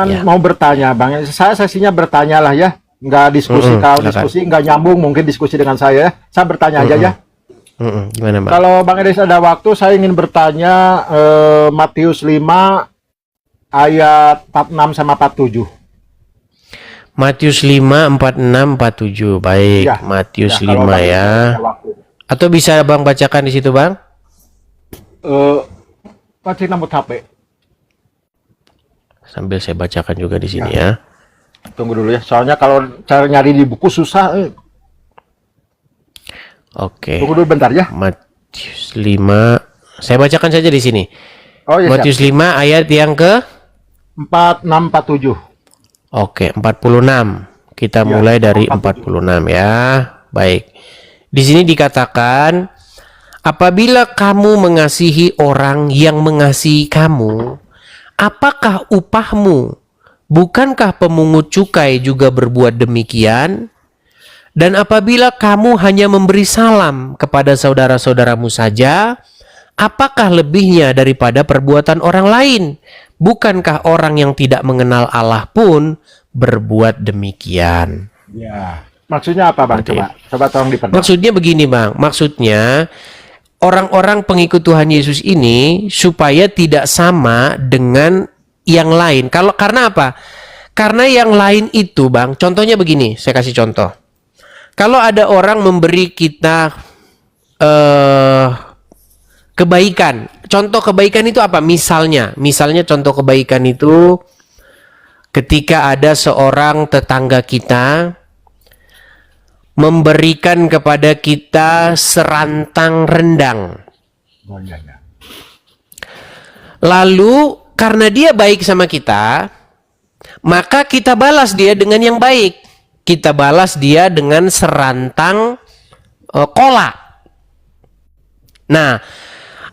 Ya. mau bertanya, Bang. Saya sesinya bertanya lah ya. Nggak diskusi, kalau Silakan. diskusi nggak nyambung mungkin diskusi dengan saya ya. Saya bertanya aja ya. Gimana, Bang? Kalau Bang Edis ada waktu, saya ingin bertanya Matius 5 ayat 46 sama 47. Matius 5, 46, 47. Baik, Ya, Matius ya, kalau 5 Bang Edis ya. ada waktu. Atau bisa Bang bacakan di situ, Bang? Pasti nambut HP. Sambil saya bacakan juga di sini ya. Tunggu dulu ya. Soalnya kalau cara nyari di buku susah. Oke. Tunggu dulu bentar ya. Matius 5. Saya bacakan saja di sini. Oh iya, Matius 5 ayat yang ke 46 47. Oke, 46. Kita Ya, mulai dari 46. 46 ya. Baik. Di sini dikatakan, apabila kamu mengasihi orang yang mengasihi kamu, apakah upahmu? Bukankah pemungut cukai juga berbuat demikian? Dan apabila kamu hanya memberi salam kepada saudara-saudaramu saja, apakah lebihnya daripada perbuatan orang lain? Bukankah orang yang tidak mengenal Allah pun berbuat demikian? Ya. Maksudnya apa, Bang? Coba tolong diperdalam. Maksudnya begini, Bang. Maksudnya orang-orang pengikut Tuhan Yesus ini supaya tidak sama dengan yang lain. Karena apa? Karena yang lain itu, Bang, contohnya begini, saya kasih contoh. Kalau ada orang memberi kita kebaikan. Contoh kebaikan itu apa? Misalnya contoh kebaikan itu ketika ada seorang tetangga kita memberikan kepada kita serantang rendang. Oh, iya, iya. Lalu karena dia baik sama kita, maka kita balas dia dengan yang baik. Kita balas dia dengan serantang kola. Nah,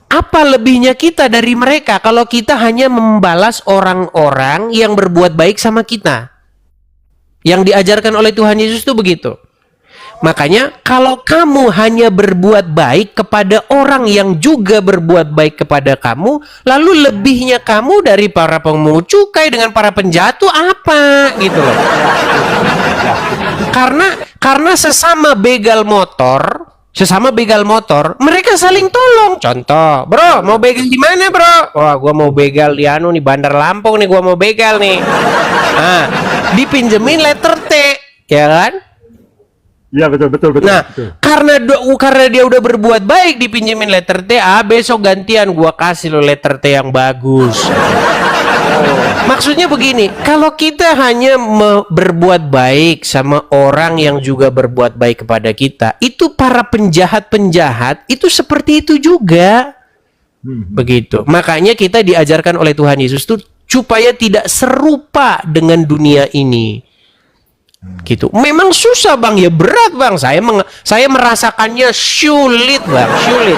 apa lebihnya kita dari mereka kalau kita hanya membalas orang-orang yang berbuat baik sama kita? Yang diajarkan oleh Tuhan Yesus itu begitu. Makanya kalau kamu hanya berbuat baik kepada orang yang juga berbuat baik kepada kamu, lalu lebihnya kamu dari para pemungut cukai dengan para penjahat itu apa gitu loh. Karena sesama begal motor, mereka saling tolong. Contoh, bro, mau begal di mana, bro? Wah, gua mau begal di nih Bandar Lampung nih, gua mau begal nih. Nah, dipinjemin letter T, ya kan? Iya, betul. Nah, betul. karena dia udah berbuat baik dipinjemin letter T, besok gantian gua kasih lo letter T yang bagus. Maksudnya begini, kalau kita hanya berbuat baik sama orang yang juga berbuat baik kepada kita, itu para penjahat-penjahat itu seperti itu juga. Begitu. Makanya kita diajarkan oleh Tuhan Yesus tuh supaya tidak serupa dengan dunia ini. Gitu. Memang susah, Bang, ya berat, Bang. Saya merasakannya sulit, Bang, sulit.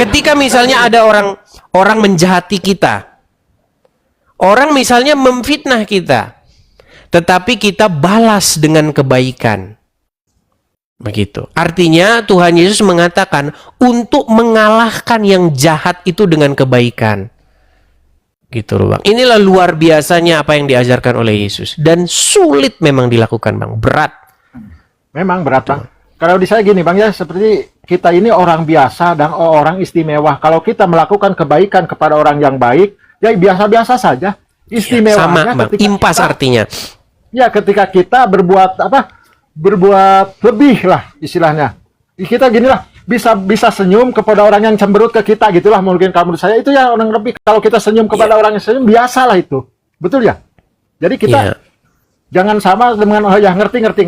Ketika misalnya ada orang menjahati kita. Orang misalnya memfitnah kita. Tetapi kita balas dengan kebaikan. Begitu. Artinya Tuhan Yesus mengatakan untuk mengalahkan yang jahat itu dengan kebaikan. Gitu loh, Bang. Inilah luar biasanya apa yang diajarkan oleh Yesus. Dan sulit memang dilakukan, Bang. Berat. Memang berat, Bang. Kalau di saya gini, Bang, ya, seperti kita ini orang biasa dan orang istimewa. Kalau kita melakukan kebaikan kepada orang yang baik, ya biasa-biasa saja. Istimewanya sama, Bang. Impas artinya. Ya, ketika kita berbuat lebih lah istilahnya. Kita gini lah, bisa senyum kepada orang yang cemberut ke kita, gitulah mungkin kamu saya itu ya orang lebih. Kalau kita senyum kepada orang yang senyum, biasalah itu, betul ya. Jadi kita jangan sama dengan ya ngerti